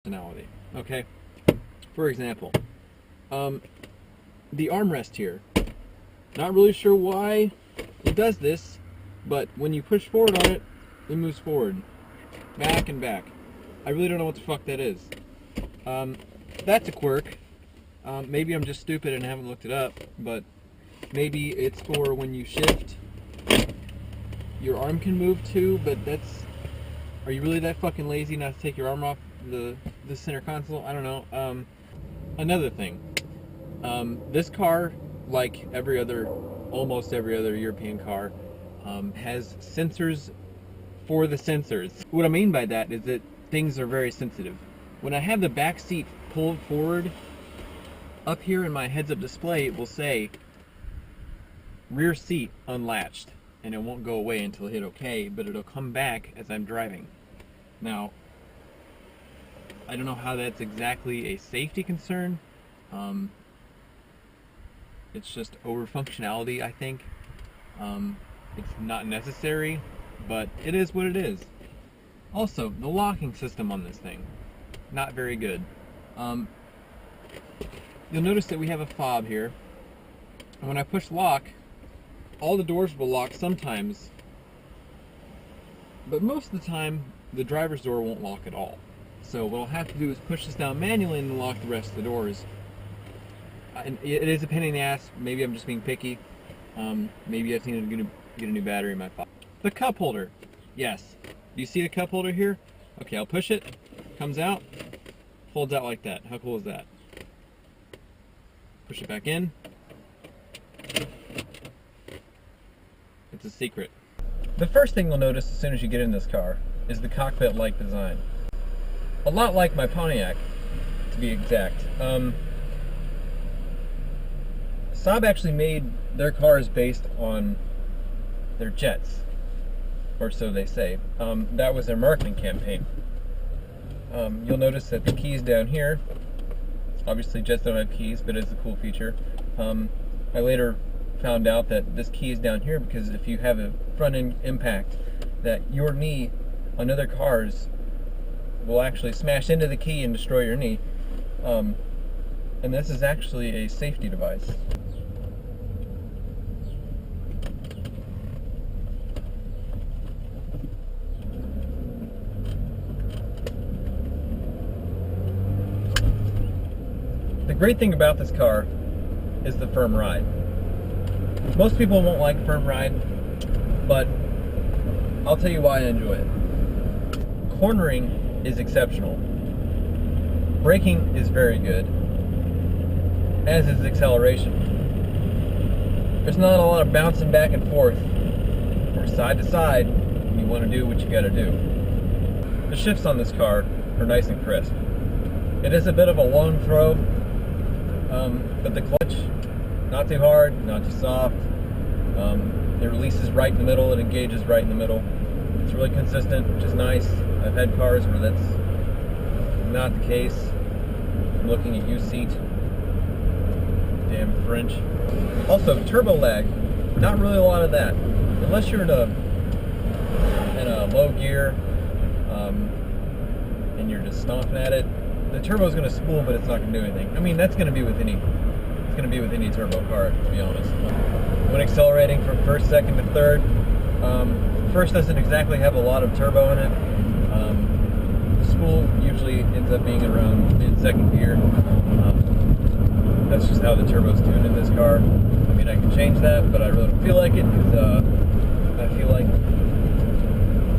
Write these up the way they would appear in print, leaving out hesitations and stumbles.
personality. Okay? For example, the armrest here. Not really sure why it does this, but when you push forward on it, it moves forward. Back and back. I really don't know what the fuck that is. That's a quirk. Maybe I'm just stupid and haven't looked it up, but maybe it's for when you shift, your arm can move too, but that's... Are you really that fucking lazy not to take your arm off the center console? I don't know. Another thing. This car, like almost every other European car, has sensors for the sensors. What I mean by that is that things are very sensitive. When I have the back seat pulled forward, up here in my heads-up display it will say rear seat unlatched, and it won't go away until I hit OK, but it'll come back as I'm driving. Now, I don't know how that's exactly a safety concern. It's just over functionality, I think. It's not necessary, but it is what it is. Also, the locking system on this thing, not very good. You'll notice that we have a fob here, and when I push lock, all the doors will lock sometimes, but most of the time the driver's door won't lock at all. So what I'll have to do is push this down manually and lock the rest of the doors. And it is a pain in the ass. Maybe I'm just being picky. Maybe I need to get a new battery in my fob. The cup holder. Yes. Do you see the cup holder here? Okay, I'll push it. Comes out. Folds out like that. How cool is that? Push it back in. It's a secret. The first thing you'll notice as soon as you get in this car is the cockpit-like design. A lot like my Pontiac, to be exact. Saab actually made their cars based on their jets, or so they say. That was their marketing campaign. You'll notice that the keys down here, obviously jets don't have keys, but it's a cool feature. I later found out that this key is down here because if you have a front end impact, that your knee on other cars will actually smash into the key and destroy your knee. And this is actually a safety device. The great thing about this car is the firm ride. Most people won't like firm ride, but I'll tell you why I enjoy it. Cornering is exceptional. Braking is very good, as is acceleration. There's not a lot of bouncing back and forth or side to side when you want to do what you gotta do. The shifts on this car are nice and crisp. It is a bit of a long throw, but the clutch, not too hard, not too soft. It releases right in the middle, it engages right in the middle. It's really consistent, which is nice. I've had cars where that's not the case. I'm looking at U-seat. Damn French. Also, turbo lag, not really a lot of that. Unless you're in a low gear, and you're just stomping at it, the turbo's going to spool, but it's not going to do anything. I mean, that's going to be with any turbo car, to be honest. When accelerating from first, second to third, first doesn't exactly have a lot of turbo in it. The spool usually ends up being around mid-second gear. That's just how the turbo's tuned in this car. I mean, I can change that, but I really don't feel like it because I feel like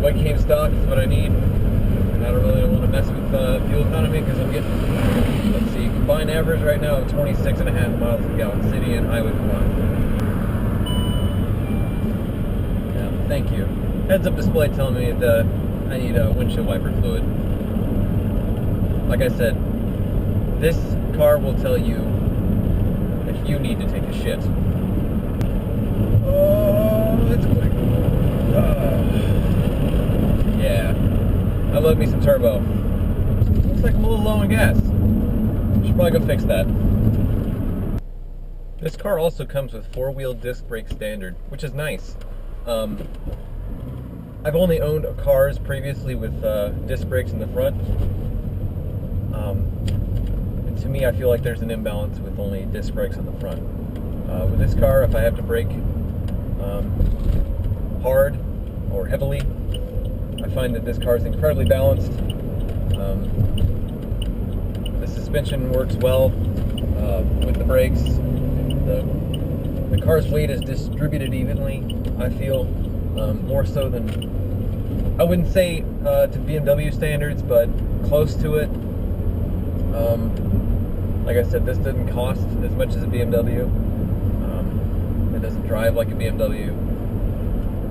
what came stock is what I need. And I don't really want to mess with fuel economy because I'm getting, let's see, combined average right now of 26.5 miles per gallon city and highway combined. Yeah, thank you. Heads-up display telling me that I need a windshield wiper fluid. Like I said, this car will tell you if you need to take a shit. Oh, that's quick. Yeah. I love me some turbo. Looks like I'm a little low on gas. Should probably go fix that. This car also comes with 4-wheel disc brake standard, which is nice. I've only owned cars previously with disc brakes in the front, to me, I feel like there's an imbalance with only disc brakes on the front. With this car, if I have to brake hard or heavily, I find that this car is incredibly balanced. The suspension works well with the brakes. The car's weight is distributed evenly, I feel, more so than, I wouldn't say to BMW standards, but close to it. Like I said, this didn't cost as much as a BMW. It doesn't drive like a BMW,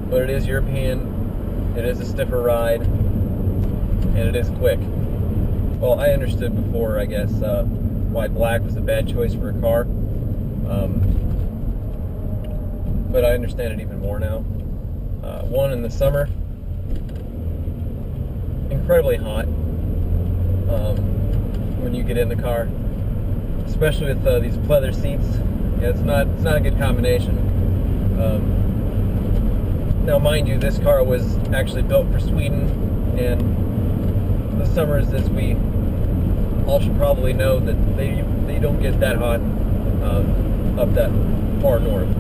but it is European, it is a stiffer ride, and it is quick. Well, I understood before, I guess, why black was a bad choice for a car, but I understand it even more now. One, in the summer, incredibly hot when you get in the car, especially with these pleather seats. Yeah, it's not a good combination. Now, mind you, this car was actually built for Sweden, and the summers, as we all should probably know, that they don't get that hot up that far north.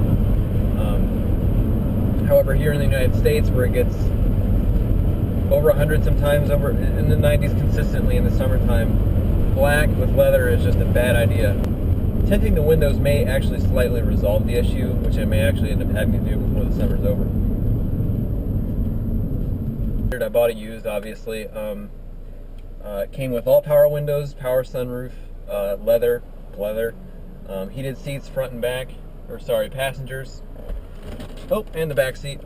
However, here in the United States, where it gets over 100 sometimes, over in the 90s consistently in the summertime, black with leather is just a bad idea. Tinting the windows may actually slightly resolve the issue, which I may actually end up having to do before the summer's over. I bought it used, obviously. It came with all power windows, power sunroof, leather, heated seats front and back, or sorry, passengers. Oh, and the back seat.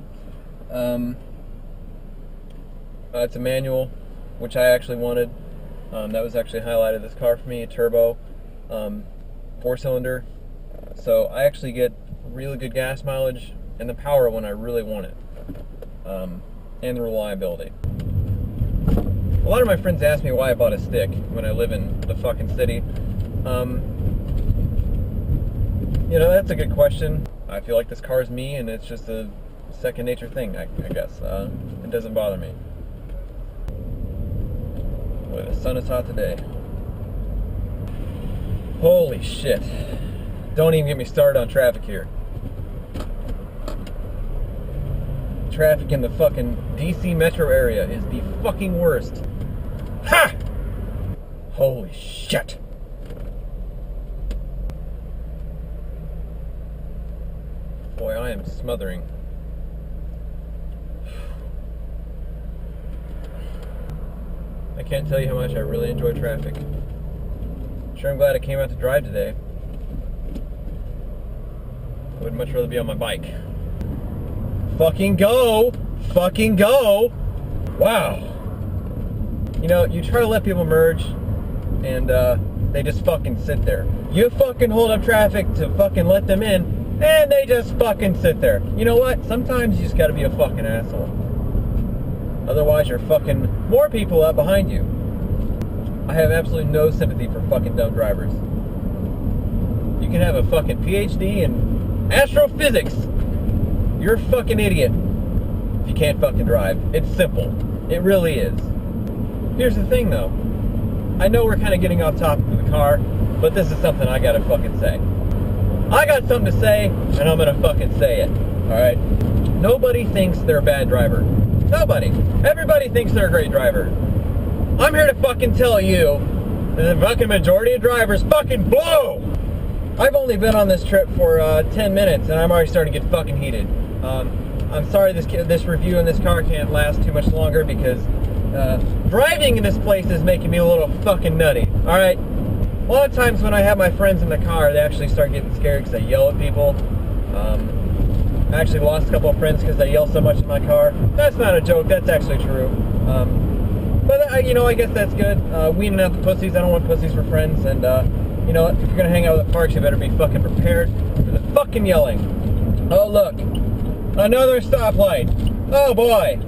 It's a manual, which I actually wanted. That was actually highlighted this car for me, turbo, 4-cylinder. So I actually get really good gas mileage and the power when I really want it, and the reliability. A lot of my friends ask me why I bought a stick when I live in the fucking city. You know, that's a good question. I feel like this car is me, and it's just a second nature thing, I guess. It doesn't bother me. Boy, the sun is hot today. Holy shit. Don't even get me started on traffic here. Traffic in the fucking DC metro area is the fucking worst. Ha! Holy shit. Boy, I am smothering. I can't tell you how much I really enjoy traffic. Sure, I'm glad I came out to drive today. I would much rather be on my bike. Fucking go! Fucking go! Wow. You know, you try to let people merge, and they just fucking sit there. You fucking hold up traffic to fucking let them in, and they just fucking sit there. You know what? Sometimes you just gotta be a fucking asshole. Otherwise, you're fucking more people up behind you. I have absolutely no sympathy for fucking dumb drivers. You can have a fucking PhD in astrophysics. You're a fucking idiot if you can't fucking drive. It's simple. It really is. Here's the thing, though. I know we're kind of getting off topic of the car, but this is something I gotta fucking say. I got something to say, and I'm gonna fucking say it. Alright? Nobody thinks they're a bad driver. Nobody. Everybody thinks they're a great driver. I'm here to fucking tell you that the fucking majority of drivers fucking blow! I've only been on this trip for 10 minutes, and I'm already starting to get fucking heated. I'm sorry this review in this car can't last too much longer, because driving in this place is making me a little fucking nutty. Alright? A lot of times when I have my friends in the car, they actually start getting scared because I yell at people. I actually lost a couple of friends because I yell so much in my car. That's not a joke, that's actually true. But, you know, I guess that's good. Weeding out the pussies. I don't want pussies for friends. And, you know what? If you're going to hang out at the parks, you better be fucking prepared for the fucking yelling. Oh, look. Another stoplight. Oh, boy.